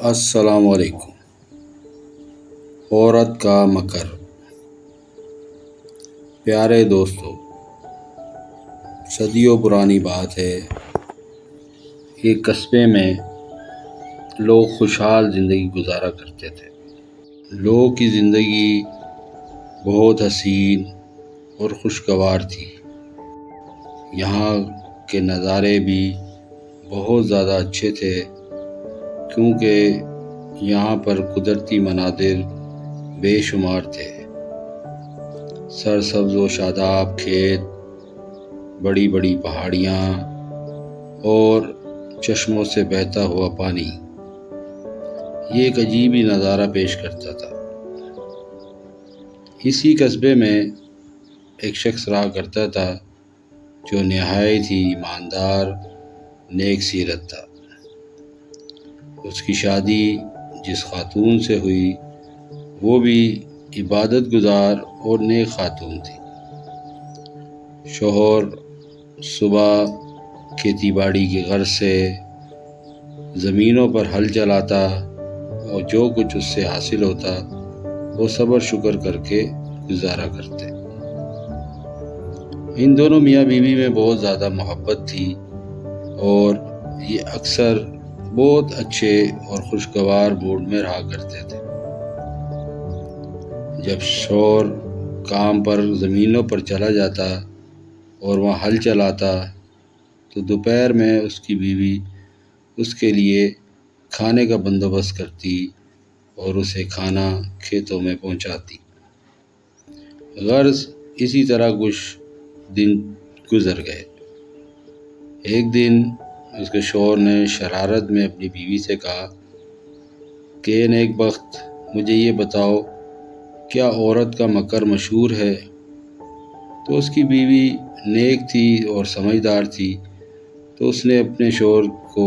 السلام علیکم۔ عورت کا مکر۔ پیارے دوستو، صدیوں پرانی بات ہے، ایک قصبے میں لوگ خوشحال زندگی گزارا کرتے تھے۔ لوگوں کی زندگی بہت حسین اور خوشگوار تھی۔ یہاں کے نظارے بھی بہت زیادہ اچھے تھے، کیونکہ یہاں پر قدرتی مناظر بے شمار تھے۔ سرسبز و شاداب کھیت، بڑی بڑی پہاڑیاں اور چشموں سے بہتا ہوا پانی، یہ ایک عجیب ہی نظارہ پیش کرتا تھا۔ اسی قصبے میں ایک شخص رہا کرتا تھا جو نہایت ہی ایماندار، نیک سیرت تھا۔ اس کی شادی جس خاتون سے ہوئی وہ بھی عبادت گزار اور نیک خاتون تھی۔ شوہر صبح کھیتی باڑی کی غرض سے زمینوں پر ہل چلاتا اور جو کچھ اس سے حاصل ہوتا وہ صبر شکر کر کے گزارا کرتے۔ ان دونوں میاں بیوی میں بہت زیادہ محبت تھی اور یہ اکثر بہت اچھے اور خوشگوار موڈ میں رہا کرتے تھے۔ جب شوہر کام پر زمینوں پر چلا جاتا اور وہاں ہل چلاتا تو دوپہر میں اس کی بیوی اس کے لیے کھانے کا بندوبست کرتی اور اسے کھانا کھیتوں میں پہنچاتی۔ غرض اسی طرح کچھ دن گزر گئے۔ ایک دن اس کے شوہر نے شرارت میں اپنی بیوی سے کہا کہ نیک بخت، مجھے یہ بتاؤ، کیا عورت کا مکر مشہور ہے؟ تو اس کی بیوی نیک تھی اور سمجھدار تھی، تو اس نے اپنے شوہر کو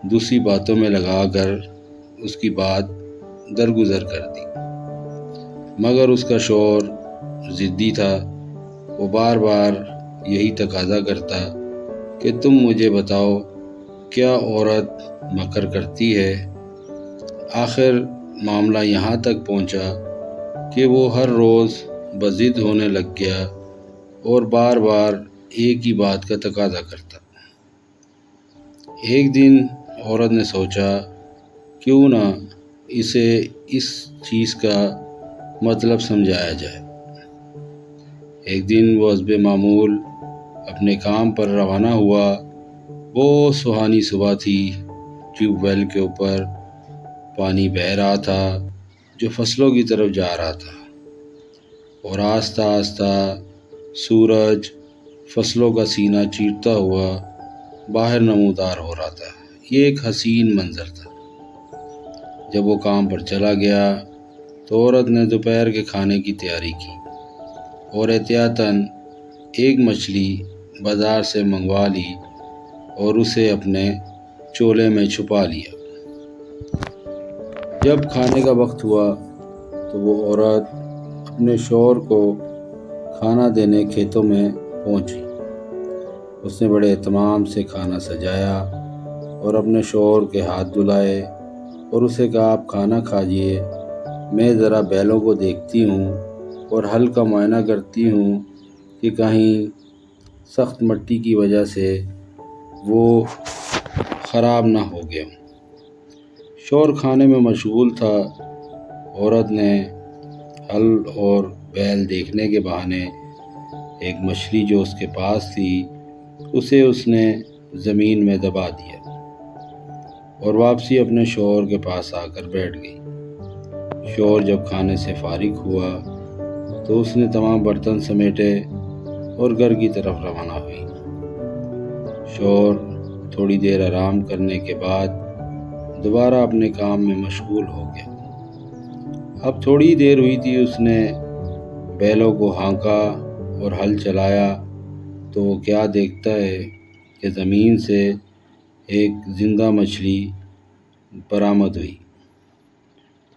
دوسری باتوں میں لگا کر اس کی بات درگزر کر دی۔ مگر اس کا شوہر ضدی تھا، وہ بار بار یہی تقاضا کرتا کہ تم مجھے بتاؤ، کیا عورت مکر کرتی ہے؟ آخر معاملہ یہاں تک پہنچا کہ وہ ہر روز بضد ہونے لگ گیا اور بار بار ایک ہی بات کا تقاضا کرتا۔ ایک دن عورت نے سوچا کیوں نہ اسے اس چیز کا مطلب سمجھایا جائے۔ ایک دن وہ حسب معمول اپنے کام پر روانہ ہوا۔ بہت سہانی صبح تھی، ٹیوب ویل کے اوپر پانی بہہ رہا تھا جو فصلوں کی طرف جا رہا تھا، اور آہستہ آہستہ سورج فصلوں کا سینہ چیرتا ہوا باہر نمودار ہو رہا تھا۔ یہ ایک حسین منظر تھا۔ جب وہ کام پر چلا گیا تو عورت نے دوپہر کے کھانے کی تیاری کی اور احتیاطاً ایک مچھلی بازار سے منگوا لی اور اسے اپنے چولہے میں چھپا لیا۔ جب کھانے کا وقت ہوا تو وہ عورت اپنے شوہر کو کھانا دینے کھیتوں میں پہنچی۔ اس نے بڑے اہتمام سے کھانا سجایا اور اپنے شوہر کے ہاتھ دھلائے اور اسے کہا، آپ کھانا کھاجئے، میں ذرا بیلوں کو دیکھتی ہوں اور ہل کا معائنہ کرتی ہوں کہ کہیں سخت مٹی کی وجہ سے وہ خراب نہ ہو گئے ہوں۔ شوہر کھانے میں مشغول تھا۔ عورت نے ہل اور بیل دیکھنے کے بہانے ایک مچھلی جو اس کے پاس تھی اسے اس نے زمین میں دبا دیا اور واپسی اپنے شوہر کے پاس آ کر بیٹھ گئی۔ شوہر جب کھانے سے فارغ ہوا تو اس نے تمام برتن سمیٹے اور گھر کی طرف روانہ ہوئی۔ شوہر تھوڑی دیر آرام کرنے کے بعد دوبارہ اپنے کام میں مشغول ہو گیا۔ اب تھوڑی دیر ہوئی تھی، اس نے بیلوں کو ہانکا اور ہل چلایا تو وہ کیا دیکھتا ہے کہ زمین سے ایک زندہ مچھلی برآمد ہوئی۔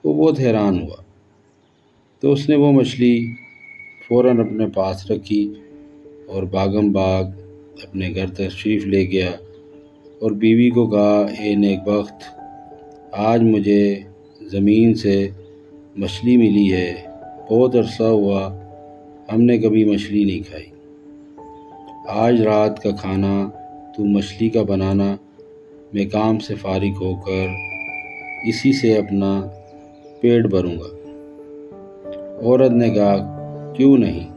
وہ بہت حیران ہوا تو اس نے وہ مچھلی فوراً اپنے پاس رکھی اور بھاگم بھاگ اپنے گھر تشریف لے گیا اور بیوی کو کہا، اے نیک بخت، آج مجھے زمین سے مچھلی ملی ہے، بہت عرصہ ہوا ہم نے کبھی مچھلی نہیں کھائی۔ آج رات کا کھانا تو مچھلی کا بنانا، میں کام سے فارغ ہو کر اسی سے اپنا پیٹ بھروں گا۔ عورت نے کہا کیوں نہیں؟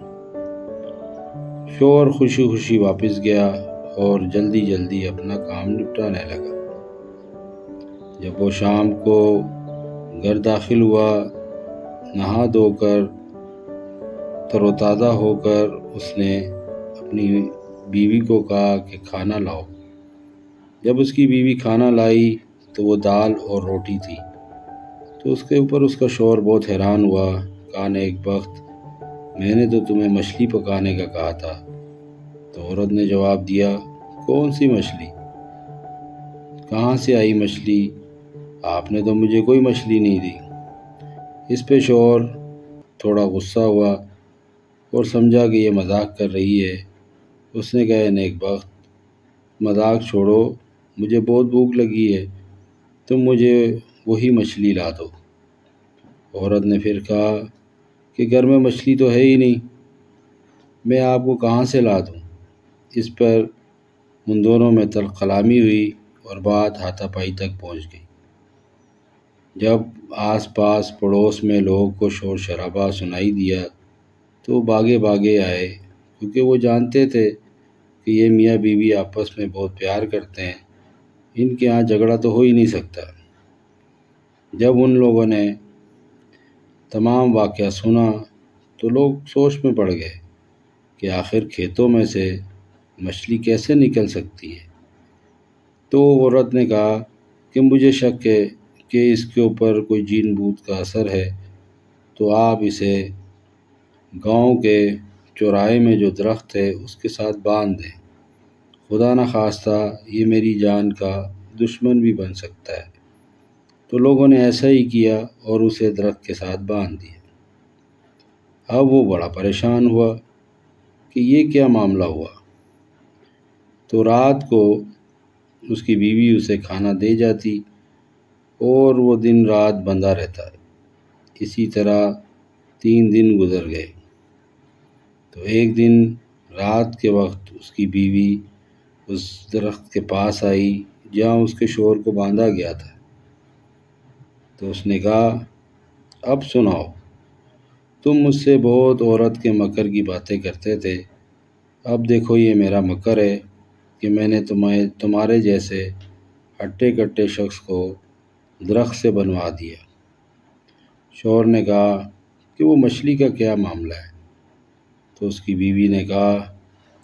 شوہر خوشی خوشی واپس گیا اور جلدی جلدی اپنا کام نپٹانے لگا۔ جب وہ شام کو گھر داخل ہوا، نہا دھو کر تر و تازہ ہو کر اس نے اپنی بیوی کو کہا کہ کھانا لاؤ۔ جب اس کی بیوی کھانا لائی تو وہ دال اور روٹی تھی، تو اس کے اوپر اس کا شوہر بہت حیران ہوا۔ کہا نیک بخت، میں نے تو تمہیں مچھلی پکانے کا کہا تھا۔ تو عورت نے جواب دیا، کون سی مچھلی؟ کہاں سے آئی مچھلی؟ آپ نے تو مجھے کوئی مچھلی نہیں دی۔ اس پہ شوہر تھوڑا غصہ ہوا اور سمجھا کہ یہ مذاق کر رہی ہے۔ اس نے کہا نیک بخت، مذاق چھوڑو، مجھے بہت بھوک لگی ہے، تم مجھے وہی مچھلی لا دو۔ عورت نے پھر کہا کہ گھر میں مچھلی تو ہے ہی نہیں، میں آپ کو کہاں سے لا دوں؟ اس پر ان دونوں میں تلخ کلامی ہوئی اور بات ہاتھا پائی تک پہنچ گئی۔ جب آس پاس پڑوس میں لوگوں کو شور شرابہ سنائی دیا تو وہ بھاگے بھاگے آئے، کیونکہ وہ جانتے تھے کہ یہ میاں بیوی آپس میں بہت پیار کرتے ہیں، ان کے ہاں جھگڑا تو ہو ہی نہیں سکتا۔ جب ان لوگوں نے تمام واقعہ سنا تو لوگ سوچ میں پڑ گئے کہ آخر کھیتوں میں سے مچھلی کیسے نکل سکتی ہے۔ تو عورت نے کہا کہ مجھے شک ہے کہ اس کے اوپر کوئی جین بوت کا اثر ہے، تو آپ اسے گاؤں کے چوراہے میں جو درخت ہے اس کے ساتھ باندھ دیں، خدا نخواستہ یہ میری جان کا دشمن بھی بن سکتا ہے۔ تو لوگوں نے ایسا ہی کیا اور اسے درخت کے ساتھ باندھ دیا۔ اب وہ بڑا پریشان ہوا کہ یہ کیا معاملہ ہوا۔ تو رات کو اس کی بیوی اسے کھانا دے جاتی اور وہ دن رات بندھا رہتا ہے۔ اسی طرح 3 دن گزر گئے۔ تو ایک دن رات کے وقت اس کی بیوی اس درخت کے پاس آئی جہاں اس کے شوہر کو باندھا گیا تھا۔ تو اس نے کہا اب سناؤ، تم مجھ سے بہت عورت کے مکر کی باتیں کرتے تھے، اب دیکھو یہ میرا مکر ہے کہ میں نے تمہارے جیسے ہٹے کٹے شخص کو درخت سے بنوا دیا۔ شوہر نے کہا کہ وہ مچھلی کا کیا معاملہ ہے؟ تو اس کی بیوی نے کہا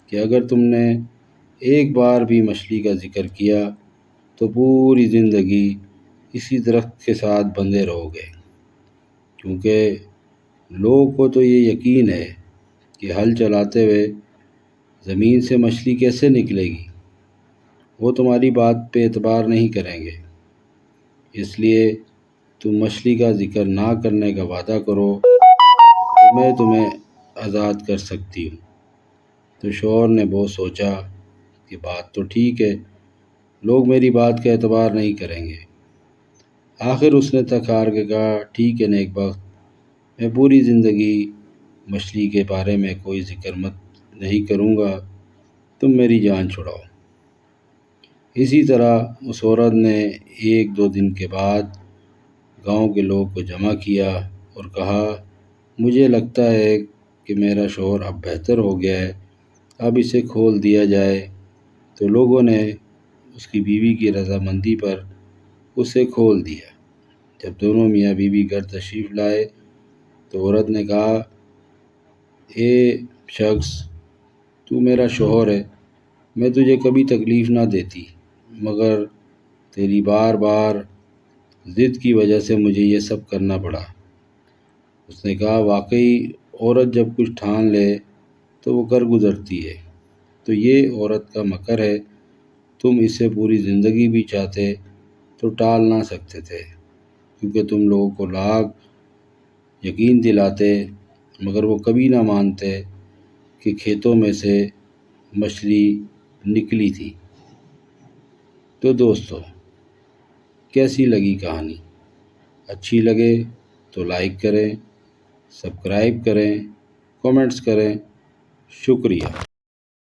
کہ اگر تم نے ایک بار بھی مچھلی کا ذکر کیا تو پوری زندگی اسی درخت کے ساتھ بندھے رہو گے، کیونکہ لوگوں کو تو یہ یقین ہے کہ ہل چلاتے ہوئے زمین سے مچھلی کیسے نکلے گی، وہ تمہاری بات پہ اعتبار نہیں کریں گے، اس لیے تم مچھلی کا ذکر نہ کرنے کا وعدہ کرو تو میں تمہیں آزاد کر سکتی ہوں۔ تو شوہر نے بہت سوچا کہ بات تو ٹھیک ہے، لوگ میری بات کا اعتبار نہیں کریں گے۔ آخر اس نے تک ہار کے کہا ٹھیک ہے نیک بخت، میں پوری زندگی مچھلی کے بارے میں کوئی ذکر نہیں کروں گا، تم میری جان چھڑاؤ۔ اسی طرح اس عورت نے 1-2 دن کے بعد گاؤں کے لوگ کو جمع کیا اور کہا مجھے لگتا ہے کہ میرا شوہر اب بہتر ہو گیا ہے، اب اسے کھول دیا جائے۔ تو لوگوں نے اس کی بیوی کی رضامندی پر اسے کھول دیا۔ جب دونوں میاں بیوی گھر تشریف لائے تو عورت نے کہا اے شخص، تو میرا شوہر ہے، میں تجھے کبھی تکلیف نہ دیتی، مگر تیری بار بار ضد کی وجہ سے مجھے یہ سب کرنا پڑا۔ اس نے کہا واقعی عورت جب کچھ ٹھان لے تو وہ کر گزرتی ہے، تو یہ عورت کا مکر ہے، تم اسے پوری زندگی بھی چاہتے تو ٹال نہ سکتے تھے، کیونکہ تم لوگوں کو لاکھ یقین دلاتے مگر وہ کبھی نہ مانتے کہ کھیتوں میں سے مچھلی نکلی تھی۔ تو دوستو، کیسی لگی کہانی؟ اچھی لگے تو لائک کریں، سبسکرائب کریں، کامنٹس کریں۔ شکریہ۔